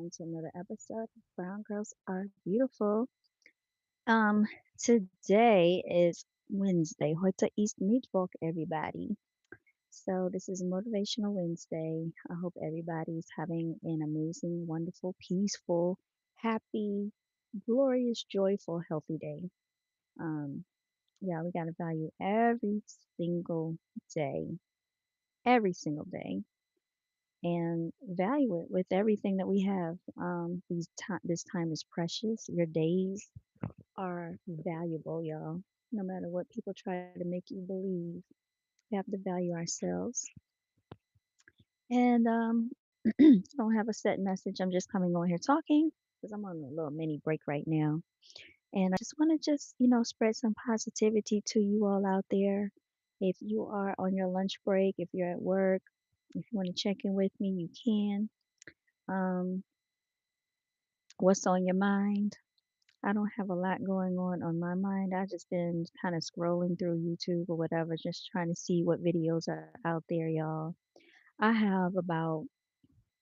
welcome to another episode of Brown Girls Are Beautiful. Um, Today is Wednesday. Heute ist Mittwoch, everybody. So this is Motivational Wednesday. I hope everybody's having an amazing, wonderful, peaceful, happy, glorious, joyful, healthy day. Um, yeah, we gotta value single day, every single day. And value it with everything that we have. This time is precious. Your days are valuable, y'all. No matter what people try to make you believe, we have to value ourselves. And I don't have a set message. I'm just coming on here talking because I'm on a little mini break right now. And I just want to spread some positivity to you all out there. If you are on your lunch break, if you're at work, if you want to check in with me, you can. Um, what's on your mind? I don't have a lot going on my mind. I just been kind of scrolling through YouTube or whatever, just trying to see what videos are out there, y'all. I have about,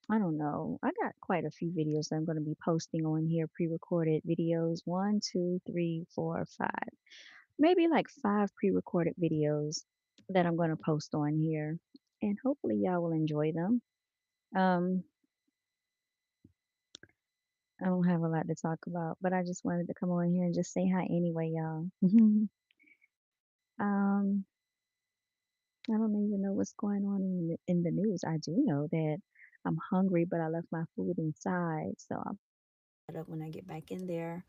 I don't know, I got quite a few videos that I'm going to be posting on here, pre-recorded videos. One, two, three, four, five, maybe like five pre-recorded videos that I'm going to post on here. And hopefully y'all will enjoy them. Um, I don't have a lot to talk about, but I just wanted to come on here and just say hi anyway, y'all. um, I don't even know what's going on in the news. I do know that I'm hungry, but I left my food inside, so I'll pick that up when I get back in there.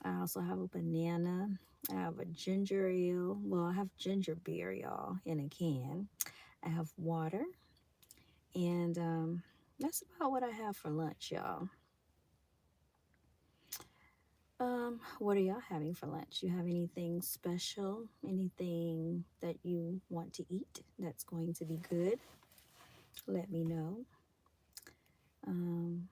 I also have a banana. I have a ginger ale. Well, I have ginger beer, y'all, in a can. I have water, and that's about what I have for lunch, y'all. What are y'all having for lunch? You have anything special? Anything that you want to eat that's going to be good? Let me know. Um,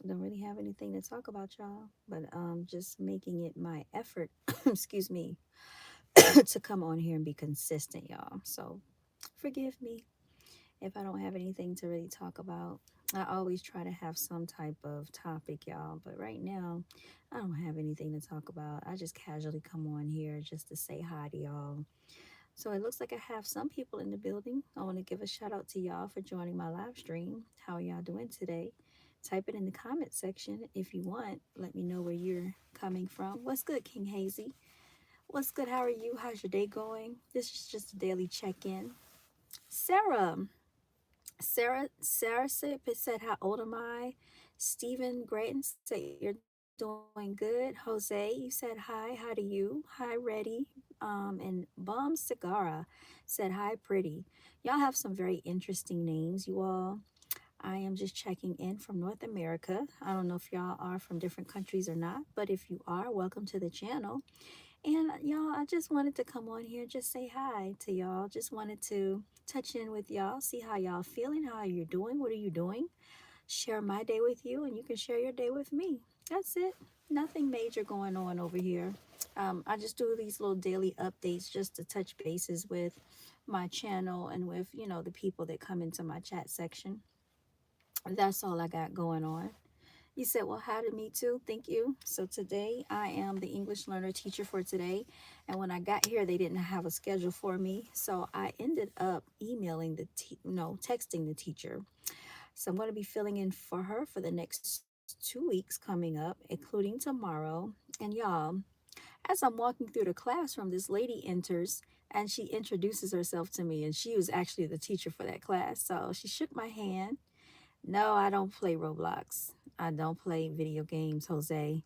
don't really have anything to talk about, y'all, but just making it my effort, excuse me, to come on here and be consistent, y'all. So forgive me if I don't have anything to really talk about. I always try to have some type of topic, y'all, but right now I don't have anything to talk about. I just casually come on here just to say hi to y'all. So it looks like I have some people in the building. I want to give a shout out to y'all for joining my live stream. How are y'all doing today? Type it in the comment section if you want. Let me know where you're coming from. What's good, King Hazy? What's good? How are you? How's your day going? This is just a daily check-in. Sarah, Sarah said, how old am I? Stephen Grayton said, you're doing good. Jose, you said hi. How do you? Hi, Reddy. And Bomb Cigara said, hi, pretty. Y'all have some very interesting names, you all. I am just checking in from North America. I don't know if y'all are from different countries or not, but if you are, welcome to the channel. And y'all, I just wanted to come on here, just say hi to y'all. Just wanted to touch in with y'all, see how y'all feeling, how you're doing, what are you doing. Share my day with you, and you can share your day with me. That's it. Nothing major going on over here. I just do these little daily updates just to touch bases with my channel and with, the people that come into my chat section. That's all I got going on. You said, well, hi to me too. Thank you. So today I am the English learner teacher for today. And when I got here, they didn't have a schedule for me. So I ended up emailing texting the teacher. So I'm going to be filling in for her for the next 2 weeks coming up, including tomorrow. And y'all, as I'm walking through the classroom, this lady enters and she introduces herself to me. And she was actually the teacher for that class. So she shook my hand. No, I don't play Roblox. I don't play video games, Jose.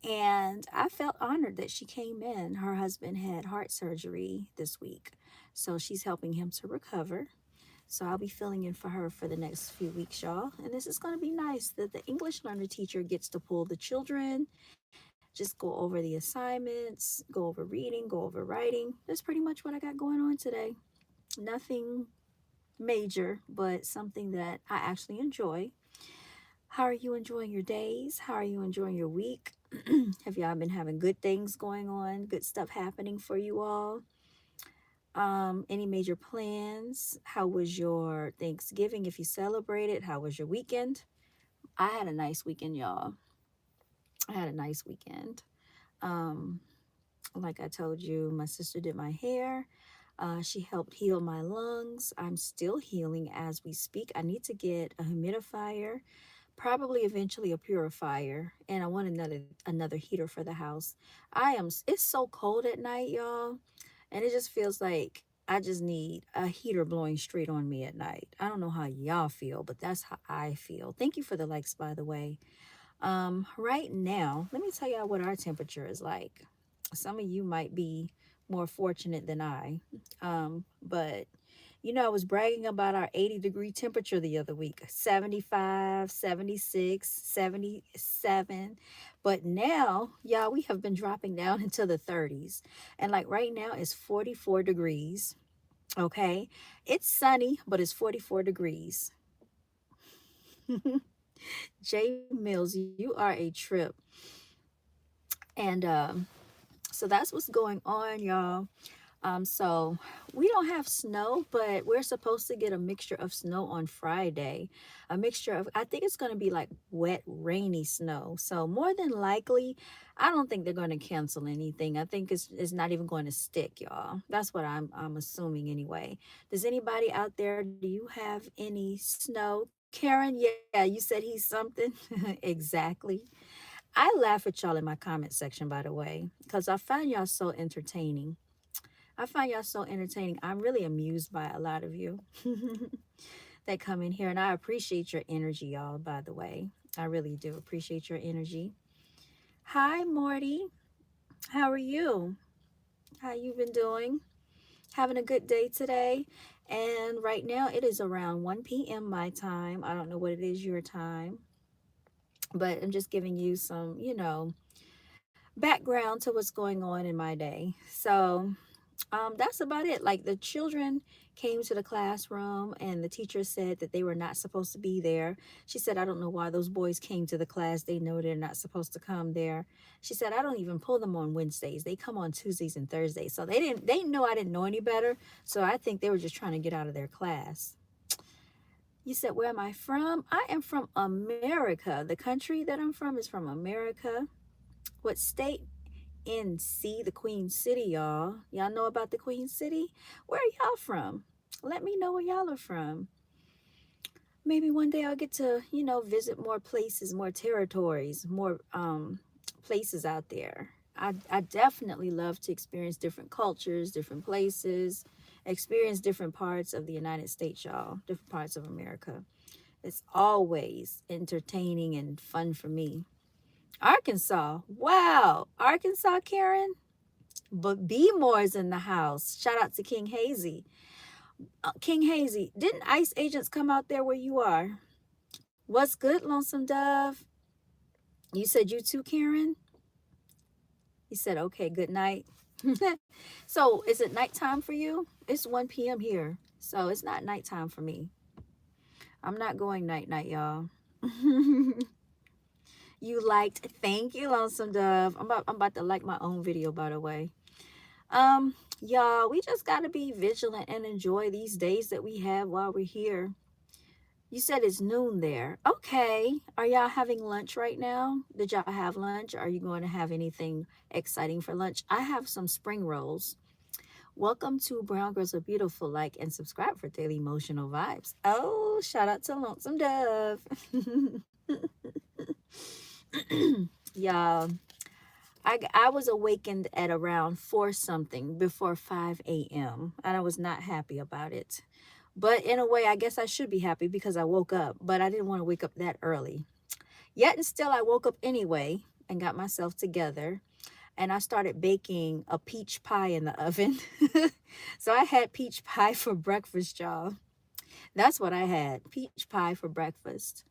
And I felt honored that she came in. Her husband had heart surgery this week, so she's helping him to recover. So I'll be filling in for her for the next few weeks, y'all. And this is going to be nice that the English learner teacher gets to pull the children, just go over the assignments, go over reading, go over writing. That's pretty much what I got going on today. Nothing major, but something that I actually enjoy. How are you enjoying your days? How are you enjoying your week? Have y'all been having good things going on? Good stuff happening for you all? Any major plans? How was your Thanksgiving if you celebrated? How was your weekend? I had a nice weekend, y'all. I had a nice weekend. Um, like I told you, my sister did my hair. She helped heal my lungs. I'm still healing as we speak. I need to get a humidifier, probably eventually a purifier, and I want another heater for the house. It's so cold at night, y'all, and it just feels like I just need a heater blowing straight on me at night. I don't know how y'all feel, but that's how I feel. Thank you for the likes, by the way. Right now, let me tell y'all what our temperature is like. Some of you might be more fortunate than I. But I was bragging about our 80-degree temperature the other week, 75, 76, 77. But now, y'all, we have been dropping down into the 30s. And like right now, it's 44 degrees. Okay. It's sunny, but it's 44 degrees. Jay Mills, you are a trip. And so that's what's going on, y'all. So we don't have snow, but we're supposed to get a mixture of snow on Friday. A mixture of, I think it's going to be like wet, rainy snow. So more than likely, I don't think they're going to cancel anything. I think it's not even going to stick, y'all. That's what I'm assuming anyway. Does anybody out there, do you have any snow? Karen, yeah, you said he's something. Exactly. I laugh at y'all in my comment section, by the way, because I find y'all so entertaining. I find y'all so entertaining. I'm really amused by a lot of you that come in here, and I appreciate your energy, y'all, by the way. I really do appreciate your energy. Hi, Morty. How are you? How you been doing? Having a good day today? And right now it is around 1 p.m. my time. I don't know what it is your time, but I'm just giving you some, background to what's going on in my day. So, that's about it. Like the children came to the classroom and the teacher said that they were not supposed to be there. She said, I don't know why those boys came to the class. They know they're not supposed to come there. She said, I don't even pull them on Wednesdays. They come on Tuesdays and Thursdays. So they know I didn't know any better. So I think they were just trying to get out of their class. You said, where am I from? I am from America. The country that I'm from is from America. What state? NC, the Queen City, y'all. Y'all know about the Queen City? Where are y'all from? Let me know where y'all are from. Maybe one day I'll get to, visit more places, more territories, more places out there. I definitely love to experience different cultures, different places, experience different parts of the United States, y'all, different parts of America. It's always entertaining and fun for me. Arkansas. Wow. Arkansas, Karen? But B Moore's in the house. Shout out to King Hazy. King Hazy, didn't ICE agents come out there where you are? What's good, Lonesome Dove? You said you too, Karen? He said, okay, good night. So is it nighttime for you? It's 1 p.m. here. So it's not nighttime for me. I'm not going night, y'all. You liked, thank you, Lonesome Dove. I'm about to like my own video, by the way. Y'all, we just got to be vigilant and enjoy these days that we have while we're here. You said it's noon there. Okay. Are y'all having lunch right now? Did y'all have lunch? Are you going to have anything exciting for lunch? I have some spring rolls. Welcome to Brown Girls Are Beautiful. Like and subscribe for daily emotional vibes. Oh, shout out to Lonesome Dove. Y'all, I was awakened at around 4 something before 5 a.m. and I was not happy about it. But in a way, I guess I should be happy because I woke up, but I didn't want to wake up that early. Yet and still, I woke up anyway and got myself together. And I started baking a peach pie in the oven. So I had peach pie for breakfast, y'all. That's what I had, peach pie for breakfast.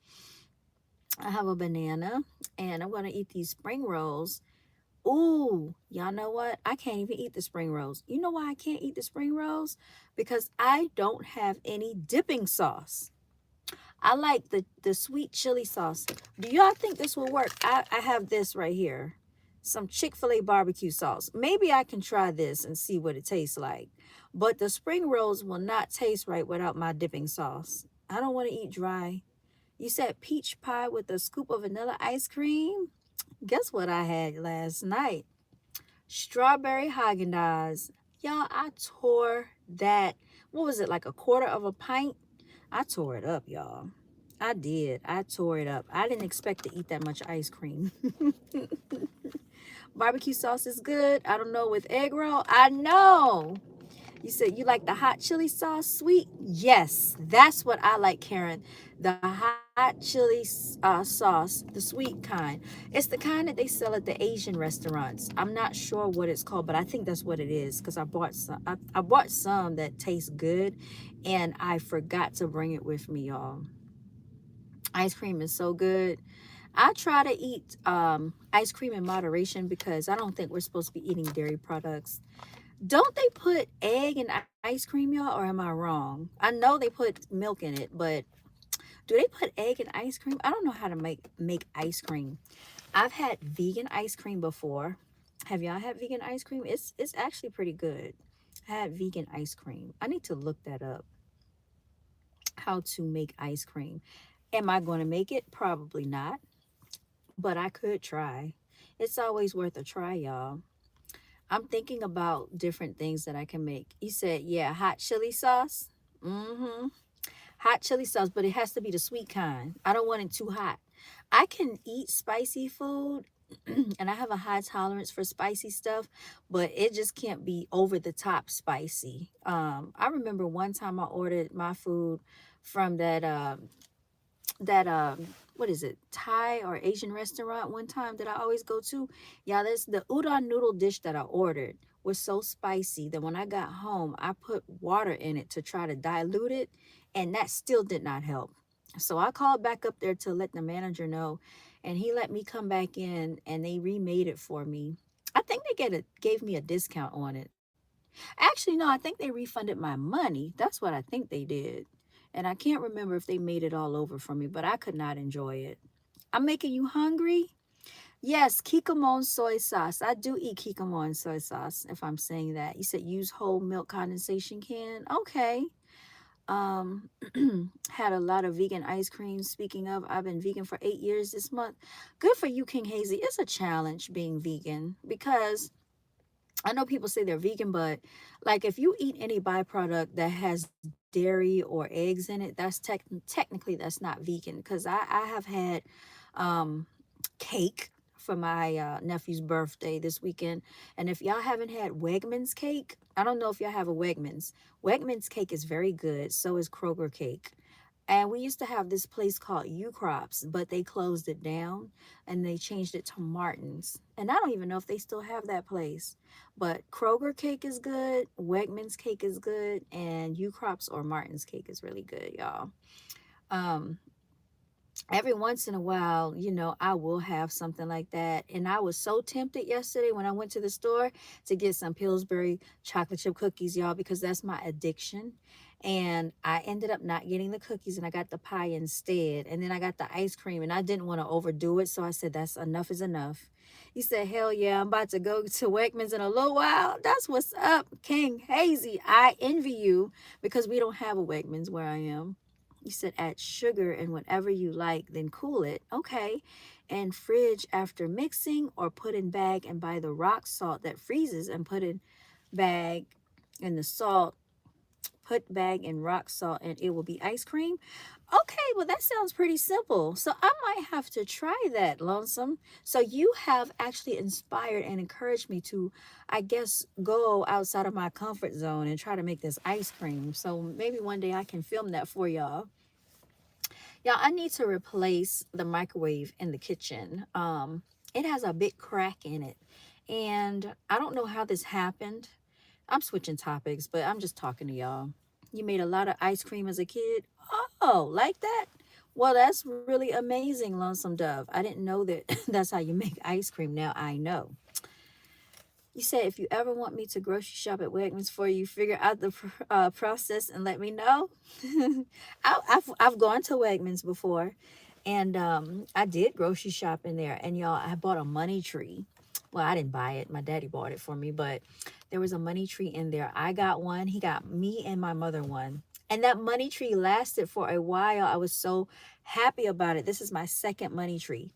I have a banana and I'm going to eat these spring rolls. Ooh, y'all know what? I can't even eat the spring rolls. You know why I can't eat the spring rolls? Because I don't have any dipping sauce. I like the sweet chili sauce. Do y'all think this will work? I have this right here. some Chick-fil-A barbecue sauce. Maybe I can try this and see what it tastes like. But the spring rolls will not taste right without my dipping sauce. I don't want to eat dry. You said peach pie with a scoop of vanilla ice cream? Guess what I had last night? Strawberry Haagen-Dazs. Y'all, I tore that. What was it, like a quarter of a pint? I tore it up, y'all. I did. I tore it up. I didn't expect to eat that much ice cream. Barbecue sauce is good. I don't know with egg roll. I know. You said you like the hot chili sauce sweet? Yes, that's what I like, Karen. The hot chili sauce, the sweet kind. It's the kind that they sell at the Asian restaurants. I'm not sure what it's called, but I think that's what it is because I bought some. I bought some that taste good, and I forgot to bring it with me, y'all. Ice cream is so good. I try to eat ice cream in moderation because I don't think we're supposed to be eating dairy products. Don't they put egg in ice cream, y'all, or am I wrong? I know they put milk in it, but do they put egg in ice cream? I don't know how to make ice cream. I've had vegan ice cream before. Have y'all had vegan ice cream? It's actually pretty good. I had vegan ice cream. I need to look that up. How to make ice cream. Am I going to make it? Probably not, but I could try. It's always worth a try, y'all. I'm thinking about different things that I can make. You said, yeah, hot chili sauce. Mm-hmm. Hot chili sauce, but it has to be the sweet kind. I don't want it too hot. I can eat spicy food and I have a high tolerance for spicy stuff, but it just can't be over the top spicy. I remember one time I ordered my food from that what is it, Thai or Asian restaurant one time that I always go to. Yeah, that's the udon noodle dish that I ordered was so spicy that when I got home I put water in it to try to dilute it, and that still did not help. So I called back up there to let the manager know, and he let me come back in and they remade it for me. I think they gave me a discount on it. Actually, no, I think they refunded my money. That's what I think they did. And I can't remember if they made it all over for me, but I could not enjoy it. I'm making you hungry? Yes, Kikkoman soy sauce. I do eat Kikkoman soy sauce, if I'm saying that. You said use whole milk condensation can. Okay. Um, had a lot of vegan ice cream. Speaking of, I've been vegan for 8 years this month. Good for you, King Hazy. It's a challenge being vegan because I know people say they're vegan, but like if you eat any byproduct that has dairy or eggs in it, that's technically that's not vegan. Because I have had um, cake for my nephew's birthday this weekend, and if y'all haven't had Wegmans cake, I don't know if y'all have a Wegmans. Wegmans cake is very good. So is Kroger cake. And we used to have this place called U Crops, but they closed it down and they changed it to Martin's. And I don't even know if they still have that place. But Kroger cake is good, Wegmans cake is good, and U Crops or Martin's cake is really good, y'all. Um, every once in a while, I will have something like that. And I was so tempted yesterday when I went to the store to get some Pillsbury chocolate chip cookies, y'all, because that's my addiction. And I ended up not getting the cookies and I got the pie instead. And then I got the ice cream and I didn't want to overdo it. So I said, that's enough is enough. He said, hell yeah, I'm about to go to Wegmans in a little while. That's what's up, King Hazy. I envy you because we don't have a Wegmans where I am. You said add sugar and whatever you like, then cool it. Okay. And fridge after mixing, or put in bag and buy the rock salt that freezes and put in bag and the salt, put bag in rock salt and it will be ice cream. Okay, well that sounds pretty simple. So I might have to try that, Lonesome. So you have actually inspired and encouraged me to, I guess, go outside of my comfort zone and try to make this ice cream. So maybe one day I can film that for y'all. Y'all, I need to replace the microwave in the kitchen. It has a big crack in it. And I don't know how this happened. I'm switching topics, but I'm just talking to y'all. You made a lot of ice cream as a kid. Oh, like that? Well, that's really amazing, Lonesome Dove. I didn't know that that's how you make ice cream. Now I know. You said if you ever want me to grocery shop at Wegmans for you, figure out the process and let me know. I've gone to Wegmans before, and I did grocery shop in there. And y'all, I bought a money tree. Well, I didn't buy it. My daddy bought it for me, but there was a money tree in there. I got one. He got me and my mother one. And that money tree lasted for a while. I was so happy about it. This is my second money tree.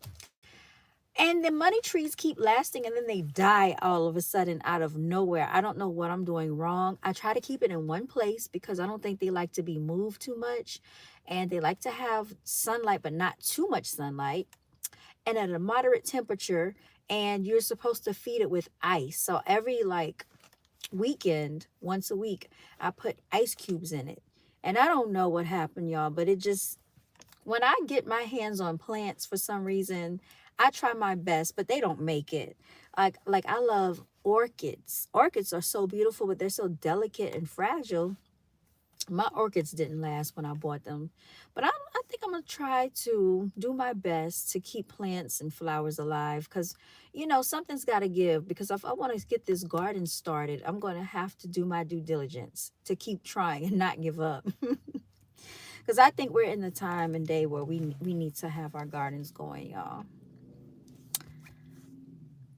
And the money trees keep lasting and then they die all of a sudden out of nowhere. I don't know what I'm doing wrong. I try to keep it in one place because I don't think they like to be moved too much. And they like to have sunlight, but not too much sunlight and at a moderate temperature. And you're supposed to feed it with ice. So every like weekend, once a week, I put ice cubes in it. And I don't know what happened, y'all, but it just, when I get my hands on plants for some reason, I try my best, but they don't make it. Like I love orchids. Orchids are so beautiful, but they're so delicate and fragile. My orchids didn't last when I bought them, but I think I'm gonna try to do my best to keep plants and flowers alive because, something's got to give. Because if I want to get this garden started, I'm going to have to do my due diligence to keep trying and not give up. Because I think we're in the time and day where we need to have our gardens going, y'all.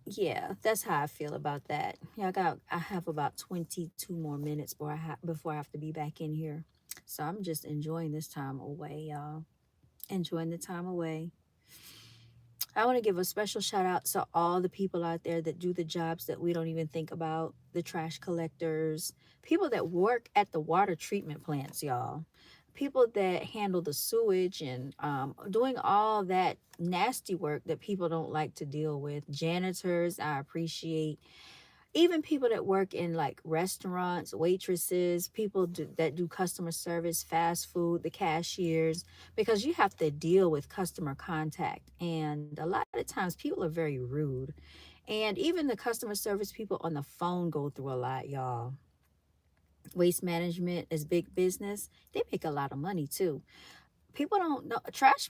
Yeah, that's how I feel about that. Yeah, I have about 22 more minutes before I have to be back in here. So I'm just enjoying this time away, y'all. Enjoying the time away. I want to give a special shout out to all the people out there that do the jobs that we don't even think about, the trash collectors, people that work at the water treatment plants, y'all. People that handle the sewage and doing all that nasty work that people don't like to deal with. Janitors, I appreciate. Even people that work in like restaurants, waitresses, that do customer service, fast food, the cashiers, because you have to deal with customer contact. And a lot of times people are very rude. And even the customer service people on the phone go through a lot, y'all. Waste management is big business. They make a lot of money too. People don't know trash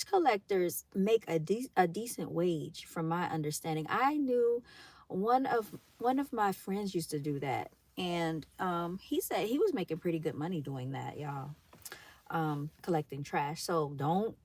collectors make a decent wage from my understanding. I knew one of my friends used to do that, and he said he was making pretty good money doing that, y'all. Collecting trash. So don't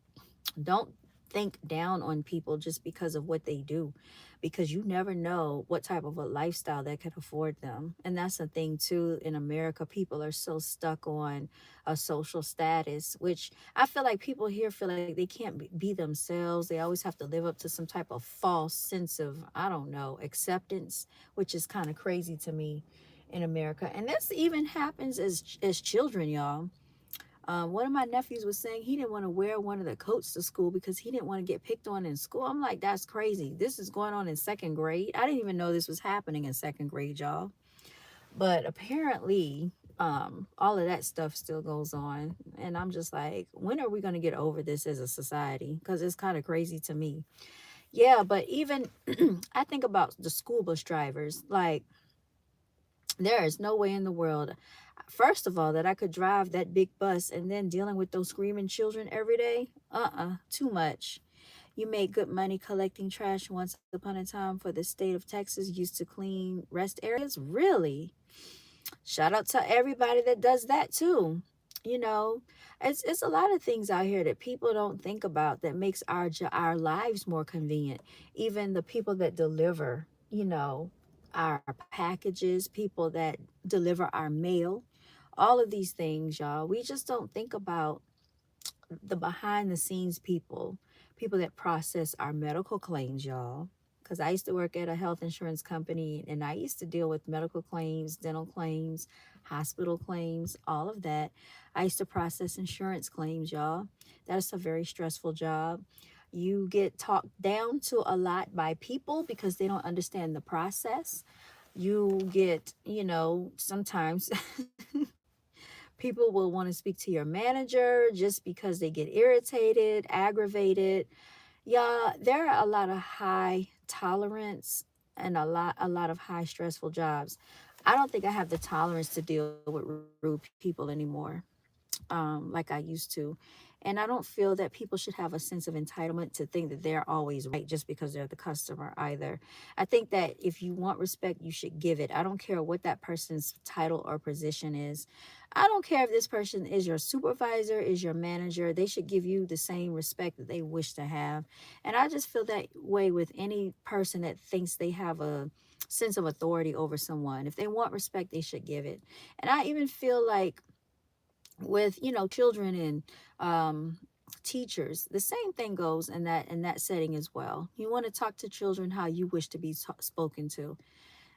think down on people just because of what they do, because you never know what type of a lifestyle that could afford them. And that's the thing too. In America, people are so stuck on a social status, which I feel like people here feel like they can't be themselves. They always have to live up to some type of false sense of, I don't know, acceptance, which is kind of crazy to me in America. And this even happens as children, y'all. One of my nephews was saying he didn't want to wear one of the coats to school because he didn't want to get picked on in school. I'm like, that's crazy. This is going on in second grade. I didn't even know this was happening in second grade, y'all. But apparently, all of that stuff still goes on. And I'm just like, when are we going to get over this as a society? Because it's kind of crazy to me. Yeah, but even I think about the school bus drivers. Like, there is no way in the world, first of all, that I could drive that big bus and then dealing with those screaming children every day. Too much. You made good money collecting trash once upon a time for the state of Texas used to clean rest areas. Really? Shout out to everybody that does that too. You know, it's a lot of things out here that people don't think about that makes our lives more convenient. Even the people that deliver, our packages, people that deliver our mail, all of these things, y'all. We just don't think about the behind the scenes people that process our medical claims, y'all. Because I used to work at a health insurance company and I used to deal with medical claims, dental claims, hospital claims, all of that. I used to process insurance claims, y'all. That's a very stressful job. You get talked down to a lot by people because they don't understand the process. You get, sometimes people will want to speak to your manager just because they get irritated, aggravated. Yeah, there are a lot of high tolerance and a lot of high stressful jobs. I don't think I have the tolerance to deal with rude people anymore. like I used to. And I don't feel that people should have a sense of entitlement to think that they're always right just because they're the customer either. I think that if you want respect, you should give it. I don't care what that person's title or position is. I don't care if this person is your supervisor, is your manager. They should give you the same respect that they wish to have. And I just feel that way with any person that thinks they have a sense of authority over someone. If they want respect, they should give it. And I even feel like with children and teachers, the same thing goes in that setting as well. You want to talk to children how you wish to be spoken to.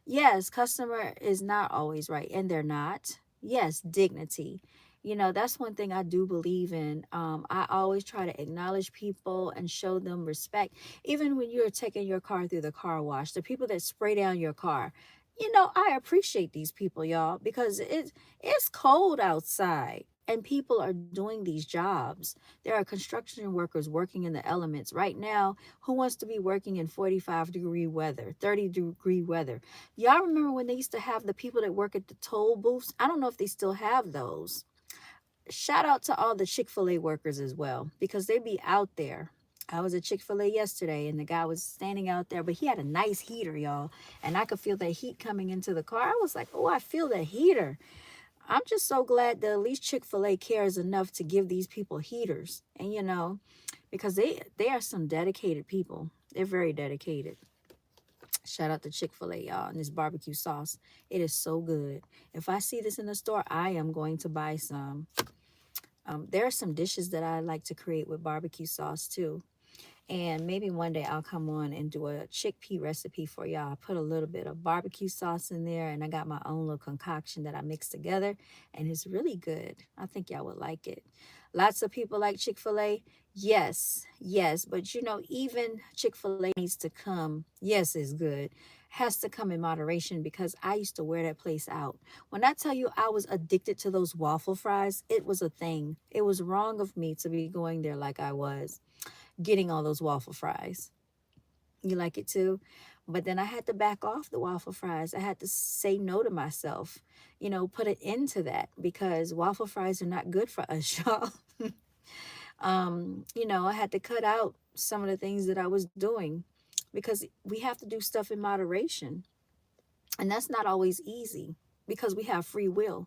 Yes, customer is not always right, and they're not. Yes, dignity. That's one thing I do believe in. I always try to acknowledge people and show them respect. Even when you're taking your car through the car wash, the people that spray down your car, I appreciate these people, y'all, because it's cold outside. And people are doing these jobs. There are construction workers working in the elements right now. Who wants to be working in 45-degree weather, 30-degree weather? Y'all remember when they used to have the people that work at the toll booths? I don't know if they still have those. Shout out to all the Chick-fil-A workers as well, because they be out there. I was at Chick-fil-A yesterday and the guy was standing out there, but he had a nice heater, y'all. And I could feel that heat coming into the car. I was like, oh, I feel the heater. I'm just so glad that at least Chick-fil-A cares enough to give these people heaters. And because they are some dedicated people. They're very dedicated. Shout out to Chick-fil-A, y'all, and this barbecue sauce. It is so good. If I see this in the store, I am going to buy some. There are some dishes that I like to create with barbecue sauce too. And maybe one day I'll come on and do a chickpea recipe for y'all. I put a little bit of barbecue sauce in there, and I got my own little concoction that I mix together, and it's really good. I think y'all would like it. Lots of people like Chick-fil-A. Yes, yes, but even Chick-fil-A needs to come. Yes, it's good. Has to come in moderation because I used to wear that place out. When I tell you I was addicted to those waffle fries, it was a thing. It was wrong of me to be going there like I was getting all those waffle fries. You like it too? But then I had to back off the waffle fries. I had to say no to myself, put an end to that because waffle fries are not good for us, y'all. I had to cut out some of the things that I was doing because we have to do stuff in moderation. And that's not always easy because we have free will.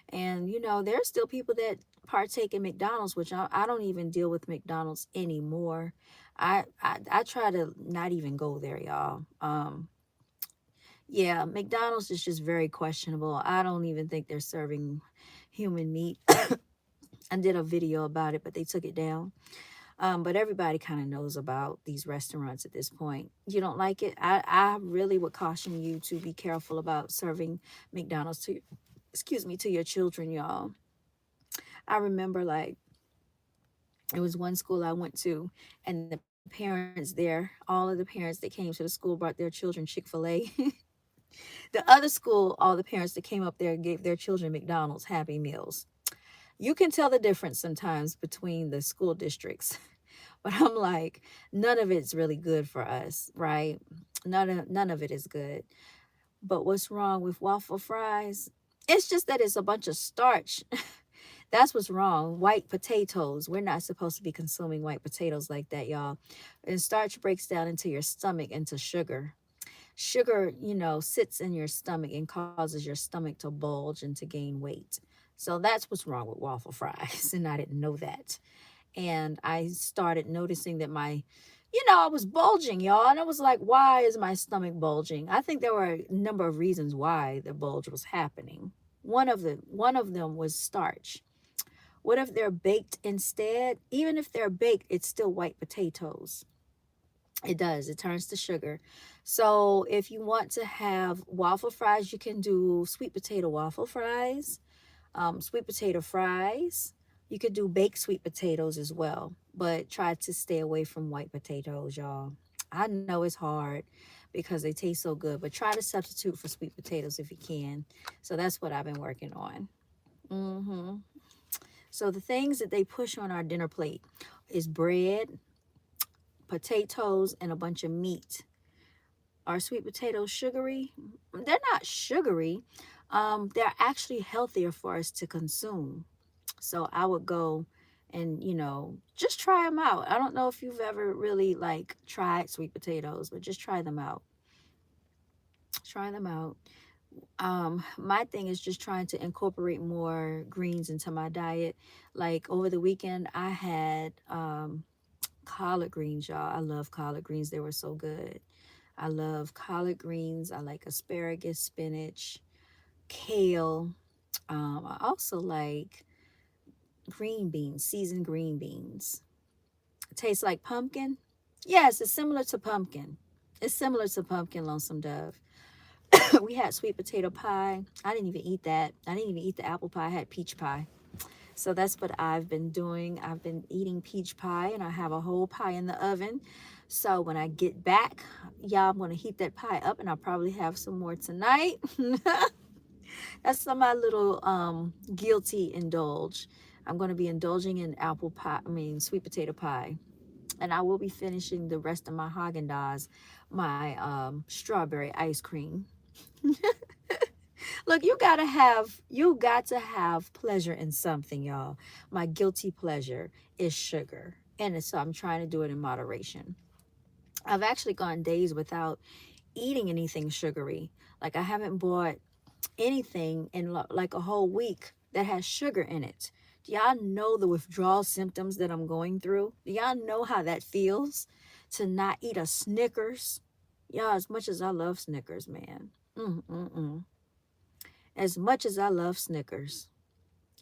And there's still people that partake in McDonald's, which I don't even deal with McDonald's anymore. I try to not even go there, y'all. Yeah, McDonald's is just very questionable. I don't even think they're serving human meat. I did a video about it, but they took it down. But everybody kind of knows about these restaurants at this point. You don't like it? I really would caution you to be careful about serving McDonald's to your children, y'all. I remember like it was one school I went to, and the parents there, all of the parents that came to the school brought their children Chick-fil-A. The other school, all the parents that came up there gave their children McDonald's Happy Meals. You can tell the difference sometimes between the school districts. But I'm like, none of it's really good for us, right? None of it is good. But what's wrong with waffle fries? It's just that it's a bunch of starch. That's what's wrong. White potatoes. We're not supposed to be consuming white potatoes like that, y'all. And starch breaks down into your stomach into sugar. Sugar, sits in your stomach and causes your stomach to bulge and to gain weight. So that's what's wrong with waffle fries. And I didn't know that. And I started noticing that I was bulging, y'all. And I was like, why is my stomach bulging? I think there were a number of reasons why the bulge was happening. One of them was starch. What if they're baked instead? Even if they're baked, it's still white potatoes. It does. It turns to sugar. So if you want to have waffle fries, you can do sweet potato waffle fries, sweet potato fries. You could do baked sweet potatoes as well, but try to stay away from white potatoes, y'all. I know it's hard because they taste so good, but try to substitute for sweet potatoes if you can. So that's what I've been working on. hmm So the things that they push on our dinner plate is bread, potatoes, and a bunch of meat. Are sweet potatoes sugary? They're not sugary. They're actually healthier for us to consume. So I would go and, just try them out. I don't know if you've ever really like tried sweet potatoes, but just try them out. Try them out. My thing is just trying to incorporate more greens into my diet. Like over the weekend, I had collard greens, y'all. I love collard greens. They were so good. I love collard greens. I like asparagus, spinach, kale. I also like green beans, seasoned green beans. It tastes like pumpkin. Yes, it's similar to pumpkin. It's similar to pumpkin, Lonesome Dove. We had sweet potato pie. I didn't even eat that. I didn't even eat the apple pie. I had peach pie. So that's what I've been doing. I've been eating peach pie, and I have a whole pie in the oven. So when I get back, y'all, I'm going to heat that pie up, and I'll probably have some more tonight. That's my little guilty indulge. I'm going to be indulging in sweet potato pie. And I will be finishing the rest of my Haagen-Dazs, my strawberry ice cream. Look, you got to have pleasure in something, y'all. My guilty pleasure is sugar. And so I'm trying to do it in moderation. I've actually gone days without eating anything sugary. Like I haven't bought anything in like a whole week that has sugar in it. Do y'all know the withdrawal symptoms that I'm going through? Do y'all know how that feels to not eat a Snickers? Y'all, as much as I love Snickers, man. Mm-mm-mm. As much as I love Snickers.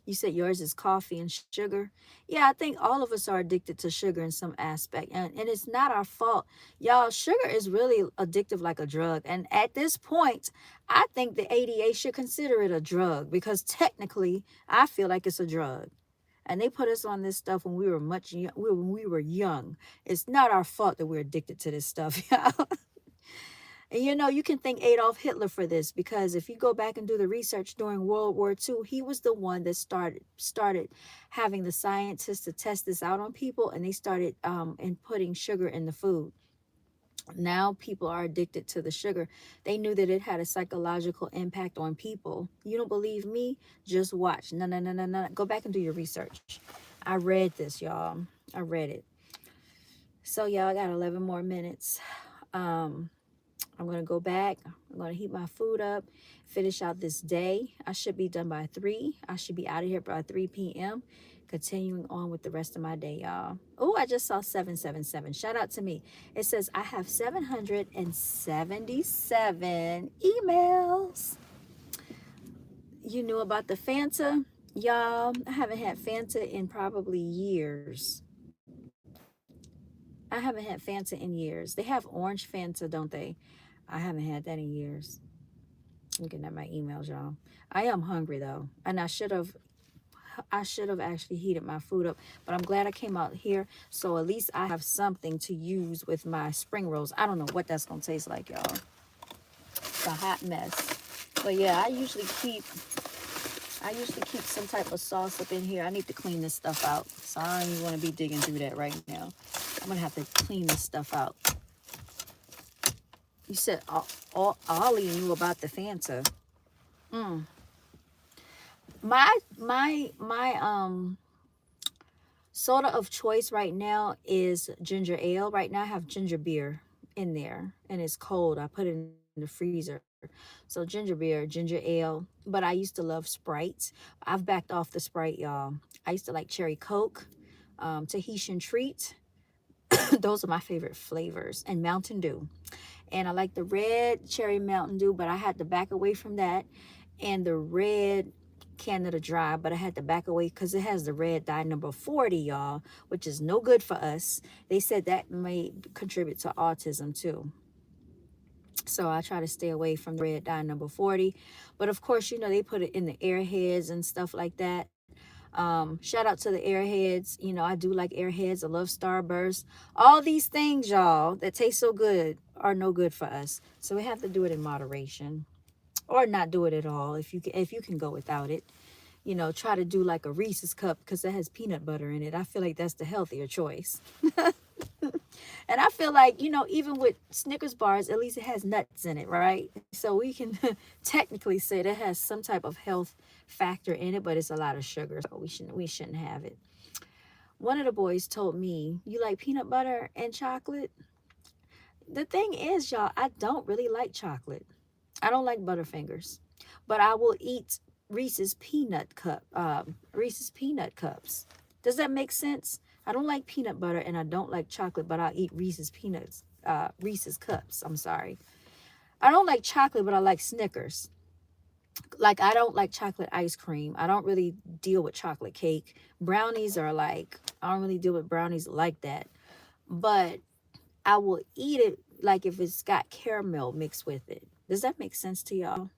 You said yours is coffee and sugar. Yeah, I think all of us are addicted to sugar in some aspect. And it's not our fault. Y'all, sugar is really addictive like a drug. And at this point, I think the ADA should consider it a drug because technically, I feel like it's a drug. And they put us on this stuff when we were when we were young. It's not our fault that we're addicted to this stuff, y'all. And you can thank Adolf Hitler for this because if you go back and do the research during World War II, he was the one that started having the scientists to test this out on people, and they started and putting sugar in the food. Now people are addicted to the sugar. They knew that it had a psychological impact on people. You don't believe me? Just watch. No, no, no, no, no. Go back and do your research. I read this, y'all. I read it. So y'all, I got 11 more minutes. I'm going to go back. I'm going to heat my food up, finish out this day. I should be done by 3. I should be out of here by 3 p.m. Continuing on with the rest of my day, y'all. Oh, I just saw 777. Shout out to me. It says I have 777 emails. You knew about the Fanta? Y'all, I haven't had Fanta in probably years. I haven't had Fanta in years. They have orange Fanta, don't they? I haven't had that in years. Looking at my emails, y'all. I am hungry though, and I should have actually heated my food up, but I'm glad I came out here, so at least I have something to use with my spring rolls. I don't know what that's gonna taste like, y'all. It's a hot mess. But yeah, I usually keep some type of sauce up in here. I need to clean this stuff out, so I don't even want to be digging through that right now. I'm gonna have to clean this stuff out. You said Ollie knew about the Fanta. My soda of choice right now is ginger ale. Right now I have ginger beer in there and it's cold. I put it in the freezer. So ginger beer, ginger ale. But I used to love Sprite. I've backed off the Sprite, y'all. I used to like cherry Coke, Tahitian Treat. Those are my favorite flavors. And Mountain Dew. And I like the red cherry Mountain Dew, but I had to back away from that. And the red Canada Dry, but I had to back away because it has the red dye number 40, y'all, which is no good for us. They said that may contribute to autism too. So I try to stay away from the red dye number 40. But of course, they put it in the Airheads and stuff like that. Shout out to the Airheads. I do like Airheads. I love Starburst. All these things, y'all, that taste so good are no good for us. So we have to do it in moderation, or not do it at all if you can go without it. Try to do like a Reese's cup because it has peanut butter in it. I feel like that's the healthier choice. And I feel like, you know, even with Snickers bars, at least it has nuts in it, right? So we can technically say that has some type of health factor in it, but it's a lot of sugar, so we shouldn't have it. One of the boys told me, "You like peanut butter and chocolate?" The thing is, y'all, I don't really like chocolate. I don't like Butterfingers, but I will eat Reese's peanut cups. Does that make sense? I don't like peanut butter and I don't like chocolate, but I'll eat Reese's cups. I'm sorry. I don't like chocolate, but I like Snickers. Like I don't like chocolate ice cream. I don't really deal with chocolate cake. Brownies are like I don't really deal with brownies like that. But I will eat it like if it's got caramel mixed with it. Does that make sense to y'all?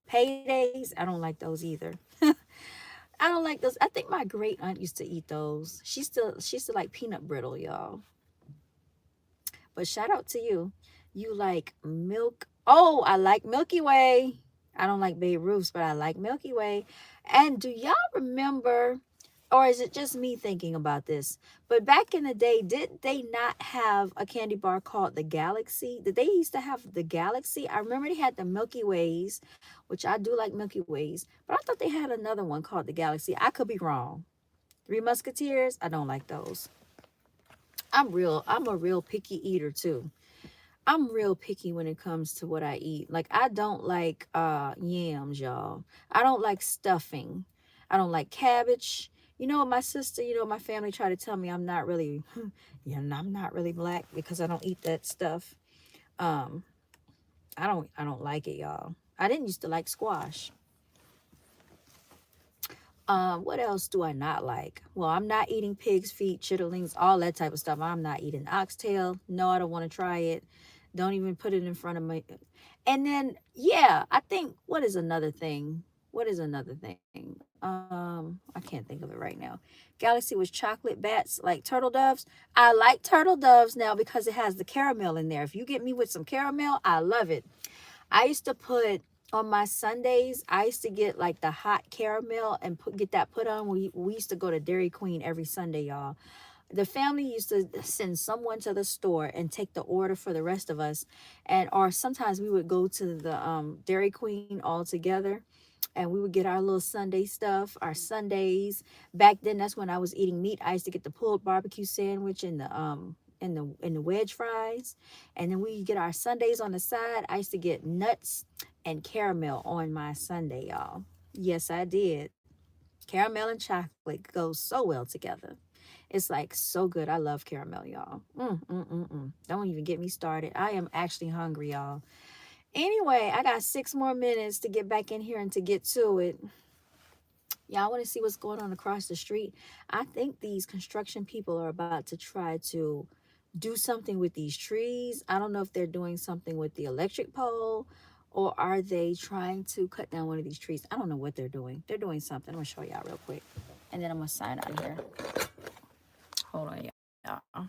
Paydays, I don't like those either. I don't like those. I think my great aunt used to eat those. She still like peanut brittle, y'all. But shout out to you. You like milk. Oh, I like Milky Way. I don't like Babe Ruth's, but I like Milky Way. And do y'all remember, or is it just me thinking about this? But back in the day, did they not have a candy bar called the Galaxy? Did they used to have the Galaxy? I remember they had the Milky Ways, which I do like Milky Ways, but I thought they had another one called the Galaxy. I could be wrong. Three Musketeers, I don't like those. I'm a real picky eater too. I'm real picky when it comes to what I eat. Like I don't like yams, y'all. I don't like stuffing. I don't like cabbage. You know, my sister, you know, my family try to tell me I'm not really yeah, I'm not really black because I don't eat that stuff. Um I don't like it, y'all. I didn't used to like squash. What else do I not like? Well, I'm not eating pig's feet, chitterlings, all that type of stuff. I'm not eating oxtail. No, I don't want to try it. Don't even put it in front of me. And then, yeah, I think what is another thing? What is another thing? I can't think of it right now. Galaxy was chocolate bats like turtle doves. I like turtle doves now because it has the caramel in there. If you get me with some caramel, I love it. I used to put on my Sundays, I used to get like the hot caramel and get that put on. We used to go to Dairy Queen every Sunday, y'all. The family used to send someone to the store and take the order for the rest of us. And or sometimes we would go to the Dairy Queen all together and we would get our little Sunday stuff, our Sundays. Back then that's when I was eating meat. I used to get the pulled barbecue sandwich and the wedge fries. And then we get our Sundays on the side. I used to get nuts and caramel on my Sunday, y'all. Yes, I did. Caramel and chocolate goes so well together. It's like so good. I love caramel, y'all. Don't even get me started. I am actually hungry, y'all. Anyway, I got 6 more minutes to get back in here and to get to it. Y'all want to see what's going on across the street? I think these construction people are about to try to do something with these trees. I don't know if they're doing something with the electric pole or are they trying to cut down one of these trees? I don't know what they're doing. They're doing something. I'm going to show y'all real quick. And then I'm going to sign out of here. Hold on, y'all. All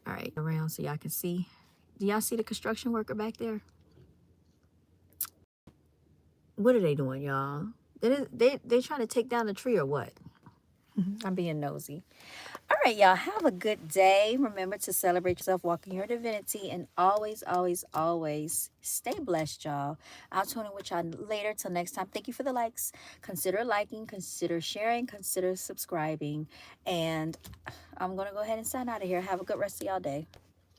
right, around so y'all can see. Do y'all see the construction worker back there? What are they doing, y'all? They trying to take down the tree or what? I'm being nosy. All right, y'all. Have a good day. Remember to celebrate yourself, walk in your divinity, and always, always, always stay blessed, y'all. I'll tune in with y'all later. Till next time. Thank you for the likes. Consider liking, consider sharing, consider subscribing. And I'm going to go ahead and sign out of here. Have a good rest of y'all day.